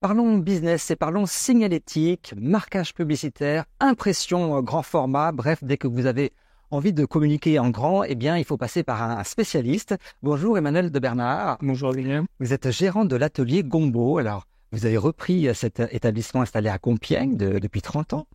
Parlons business et parlons signalétique, marquage publicitaire, impression grand format. Bref, dès que vous avez envie de communiquer en grand, eh bien, il faut passer par un spécialiste. Bonjour Emmanuel de Bernard. Bonjour William. Vous êtes gérant de l'atelier Gombo. Alors, vous avez repris cet établissement installé à Compiègne depuis 30 ans.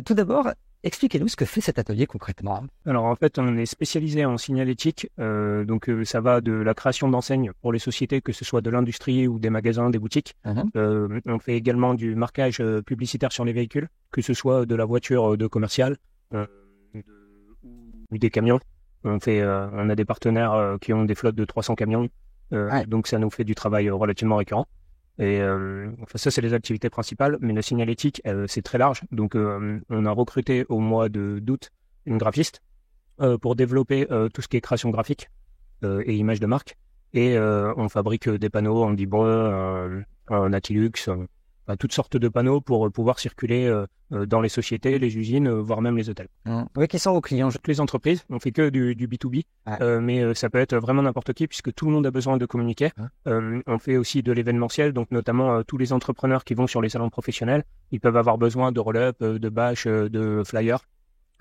Tout d'abord, expliquez-nous ce que fait cet atelier concrètement. Alors en fait, on est spécialisé en signalétique, donc ça va de la création d'enseignes pour les sociétés, que ce soit de l'industrie ou des magasins, des boutiques. On fait également du marquage publicitaire sur les véhicules, que ce soit de la voiture de commercial ou des camions. On a des partenaires qui ont des flottes de 300 camions, donc ça nous fait du travail relativement récurrent. Et ça, c'est les activités principales, mais la signalétique, c'est très large. Donc, on a recruté au mois d'août une graphiste pour développer tout ce qui est création graphique et image de marque. Et on fabrique des panneaux en Dibond, en Atilux, toutes sortes de panneaux pour pouvoir circuler dans les sociétés, les usines, voire même les hôtels. Oui, qui sont vos clients? Toutes les entreprises, on fait que du B2B, mais ça peut être vraiment n'importe qui puisque tout le monde a besoin de communiquer. On fait aussi de l'événementiel, donc notamment tous les entrepreneurs qui vont sur les salons professionnels, ils peuvent avoir besoin de roll-up, de bâches, de flyers,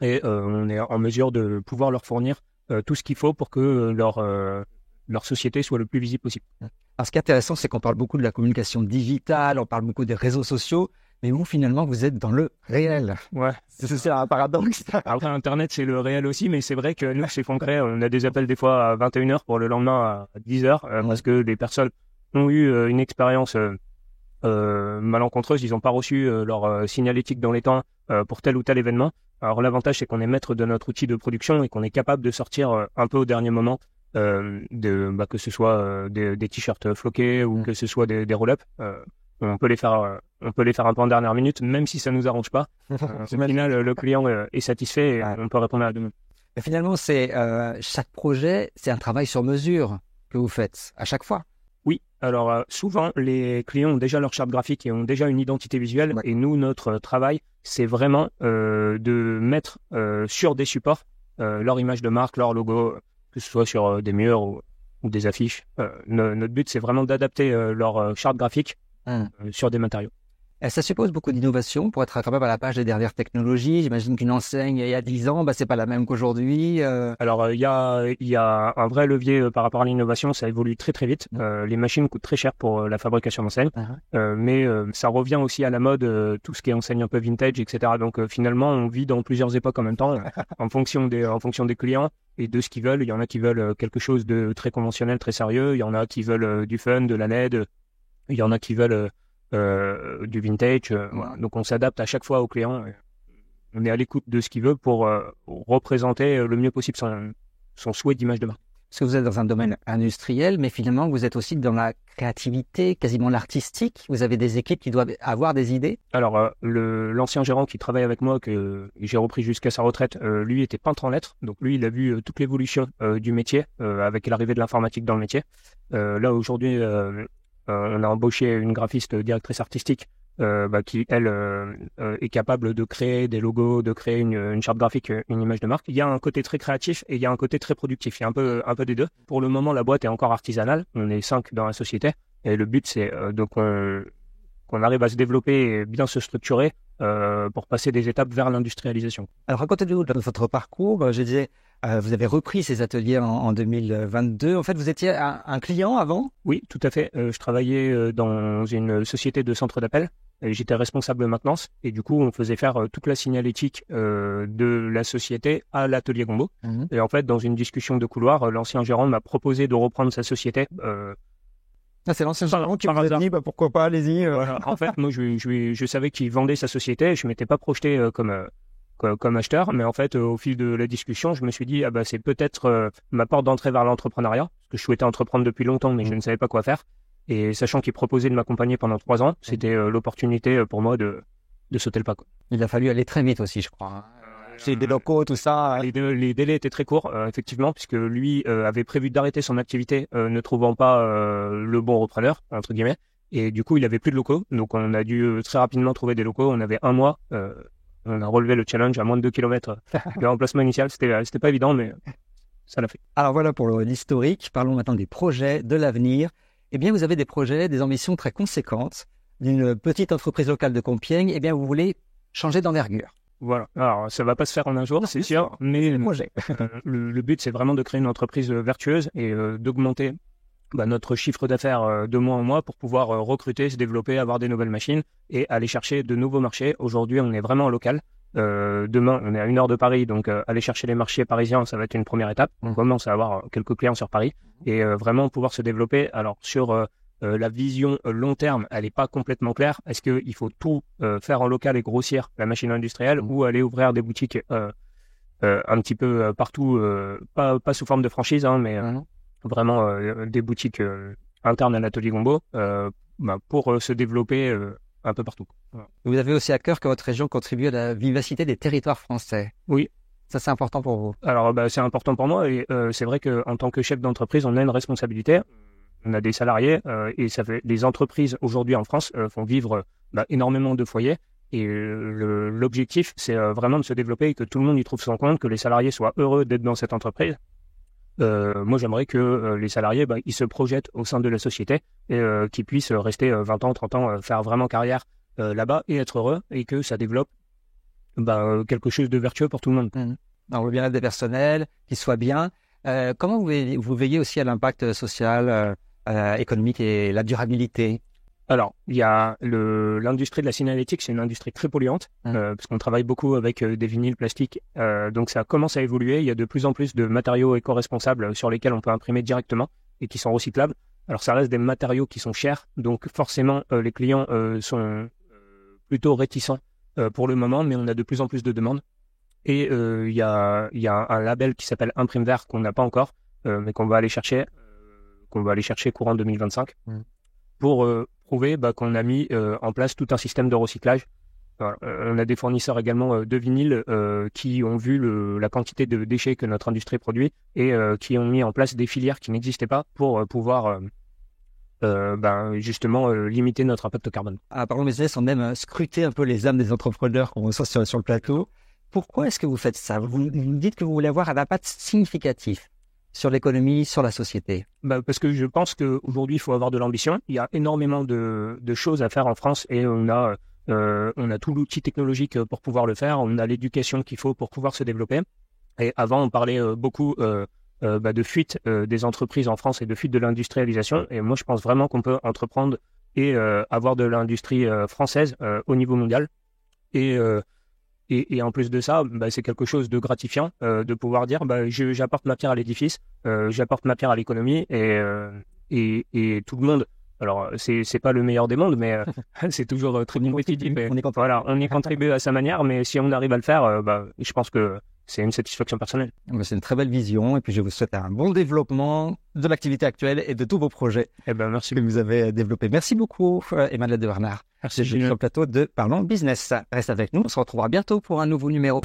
et on est en mesure de pouvoir leur fournir tout ce qu'il faut pour que leur société soit le plus visible possible. Alors, ce qui est intéressant, c'est qu'on parle beaucoup de la communication digitale, on parle beaucoup des réseaux sociaux, mais vous, finalement, vous êtes dans le réel. Ouais. C'est un paradoxe. Après, Internet, c'est le réel aussi, mais c'est vrai que nous, c'est concret. On a des appels des fois à 21h pour le lendemain à 10h, parce que des personnes ont eu une expérience malencontreuse. Ils n'ont pas reçu leur signalétique dans les temps pour tel ou tel événement. Alors, l'avantage, c'est qu'on est maître de notre outil de production et qu'on est capable de sortir un peu au dernier moment que ce soit des t-shirts floqués ou que ce soit des roll-up. On peut les faire un peu en dernière minute, même si ça nous arrange pas. Au final, le client est satisfait et on peut répondre à la demande. Et finalement, chaque projet, c'est un travail sur mesure que vous faites à chaque fois. Oui, alors souvent, les clients ont déjà leur charte graphique et ont déjà une identité visuelle. Et nous, notre travail, c'est vraiment de mettre sur des supports leur image de marque, leur logo, que ce soit sur des murs ou des affiches. Notre but, c'est vraiment d'adapter leur charte graphique sur des matériaux. Et ça suppose beaucoup d'innovation pour être quand même à la page des dernières technologies. J'imagine qu'une enseigne il y a 10 ans, c'est pas la même qu'aujourd'hui. Alors, il y a un vrai levier par rapport à l'innovation. Ça évolue très très vite. Les machines coûtent très cher pour la fabrication d'enseignes. Mais ça revient aussi à la mode, tout ce qui est enseigne un peu vintage, etc. Donc finalement, on vit dans plusieurs époques en même temps, en fonction des clients et de ce qu'ils veulent. Il y en a qui veulent quelque chose de très conventionnel, très sérieux. Il y en a qui veulent du fun, de la LED. Il y en a qui veulent du vintage. Voilà. Donc on s'adapte à chaque fois au client. On est à l'écoute de ce qu'il veut pour représenter le mieux possible son souhait d'image de marque. Parce que vous êtes dans un domaine industriel, mais finalement vous êtes aussi dans la créativité, quasiment l'artistique. Vous avez des équipes qui doivent avoir des idées. Alors l'ancien gérant qui travaille avec moi, que j'ai repris jusqu'à sa retraite, lui était peintre en lettres. Donc lui, il a vu toute l'évolution du métier avec l'arrivée de l'informatique dans le métier. Là aujourd'hui, on a embauché une graphiste directrice artistique qui, elle, est capable de créer des logos, de créer une charte graphique, une image de marque. Il y a un côté très créatif et il y a un côté très productif. Il y a un peu des deux. Pour le moment, la boîte est encore artisanale. On est 5 dans la société. Et le but, c'est qu'on arrive à se développer et bien se structurer pour passer des étapes vers l'industrialisation. Alors, racontez-nous de votre parcours. Je disais, vous avez repris ces ateliers en 2022. En fait, vous étiez un client avant? Oui, tout à fait. Je travaillais dans une société de centre d'appel. J'étais responsable maintenance et du coup, on faisait faire toute la signalétique de la société à l'atelier Gombo. Et en fait, dans une discussion de couloir, l'ancien gérant m'a proposé de reprendre sa société. C'est l'ancien gérant qui vous a dit pourquoi pas, allez-y. Voilà. En fait, moi, je savais qu'il vendait sa société. Je m'étais pas projeté comme acheteur, mais en fait, au fil de la discussion, je me suis dit, c'est peut-être ma porte d'entrée vers l'entrepreneuriat, parce que je souhaitais entreprendre depuis longtemps, mais je ne savais pas quoi faire. Et sachant qu'il proposait de m'accompagner pendant 3 ans, c'était l'opportunité pour moi de sauter le pas. Il a fallu aller très vite aussi, je crois. C'est des locaux, tout ça. Les délais étaient très courts, effectivement, puisque lui avait prévu d'arrêter son activité, ne trouvant pas le bon repreneur, entre guillemets. Et du coup, il avait plus de locaux. Donc, on a dû très rapidement trouver des locaux. On avait 1 mois. On a relevé le challenge à moins de 2 km de l'emplacement initial. C'était pas évident, mais ça l'a fait. Alors voilà pour l'historique. Parlons maintenant des projets, de l'avenir. Eh bien, vous avez des projets, des ambitions très conséquentes. d'une petite entreprise locale de Compiègne, eh bien, vous voulez changer d'envergure. Voilà. Alors, ça va pas se faire en un jour, c'est sûr, mais le but, c'est vraiment de créer une entreprise vertueuse et d'augmenter notre chiffre d'affaires de mois en mois pour pouvoir recruter, se développer, avoir des nouvelles machines et aller chercher de nouveaux marchés. Aujourd'hui, on est vraiment local. Demain, on est à 1 heure de Paris, donc aller chercher les marchés parisiens, ça va être une première étape. On commence à avoir quelques clients sur Paris et vraiment pouvoir se développer. Alors, sur la vision long terme, elle n'est pas complètement claire. Est-ce qu'il faut tout faire en local et grossir la machine industrielle ou aller ouvrir des boutiques un petit peu partout, pas sous forme de franchise, hein, mais vraiment des boutiques internes à l'atelier Gombo pour se développer un peu partout. Voilà. Vous avez aussi à cœur que votre région contribue à la vivacité des territoires français. Oui. Ça, c'est important pour vous. Alors, c'est important pour moi et c'est vrai qu'en tant que chef d'entreprise, on a une responsabilité. On a des salariés et les entreprises aujourd'hui en France font vivre énormément de foyers et l'objectif c'est vraiment de se développer et que tout le monde y trouve son compte, que les salariés soient heureux d'être dans cette entreprise. Moi j'aimerais que les salariés ils se projettent au sein de la société et qu'ils puissent rester 20 ans, 30 ans, faire vraiment carrière là-bas et être heureux et que ça développe quelque chose de vertueux pour tout le monde. Alors, le bien-être des personnels, qu'ils soient bien. Comment vous veillez aussi à l'impact social économique et la durabilité? Alors, il y a l'industrie de la signalétique, c'est une industrie très polluante, parce qu'on travaille beaucoup avec des vinyles plastiques, donc ça commence à évoluer. Il y a de plus en plus de matériaux éco-responsables sur lesquels on peut imprimer directement et qui sont recyclables. Alors, ça reste des matériaux qui sont chers, donc forcément, les clients sont plutôt réticents pour le moment, mais on a de plus en plus de demandes. Et il y a un label qui s'appelle Imprime Vert qu'on n'a pas encore, mais qu'on va aller chercher courant 2025 pour prouver qu'on a mis en place tout un système de recyclage. Voilà. On a des fournisseurs également de vinyle qui ont vu la quantité de déchets que notre industrie produit et qui ont mis en place des filières qui n'existaient pas pour pouvoir justement limiter notre impact carbone. Parlons business, on aime scruter un peu les âmes des entrepreneurs qu'on reçoit sur le plateau. Pourquoi est-ce que vous faites ça? Vous dites que vous voulez avoir un impact significatif sur l'économie, sur la société. Parce que je pense qu'aujourd'hui, il faut avoir de l'ambition. Il y a énormément de choses à faire en France et on a tout l'outil technologique pour pouvoir le faire. On a l'éducation qu'il faut pour pouvoir se développer. Et avant, on parlait beaucoup de fuite des entreprises en France et de fuite de l'industrialisation. Et moi, je pense vraiment qu'on peut entreprendre et avoir de l'industrie française au niveau mondial. Et en plus de ça, c'est quelque chose de gratifiant de pouvoir dire j'apporte ma pierre à l'édifice, j'apporte ma pierre à l'économie et tout le monde. Alors c'est pas le meilleur des mondes, mais c'est toujours très compétitif. On y contribue à sa manière, mais si on arrive à le faire, je pense que c'est une satisfaction personnelle. C'est une très belle vision et puis je vous souhaite un bon développement de l'activité actuelle et de tous vos projets merci que vous avez développés. Merci beaucoup Emmanuel de Bernard. Merci. Sur le plateau de Parlons Business. Reste avec nous, on se retrouvera bientôt pour un nouveau numéro.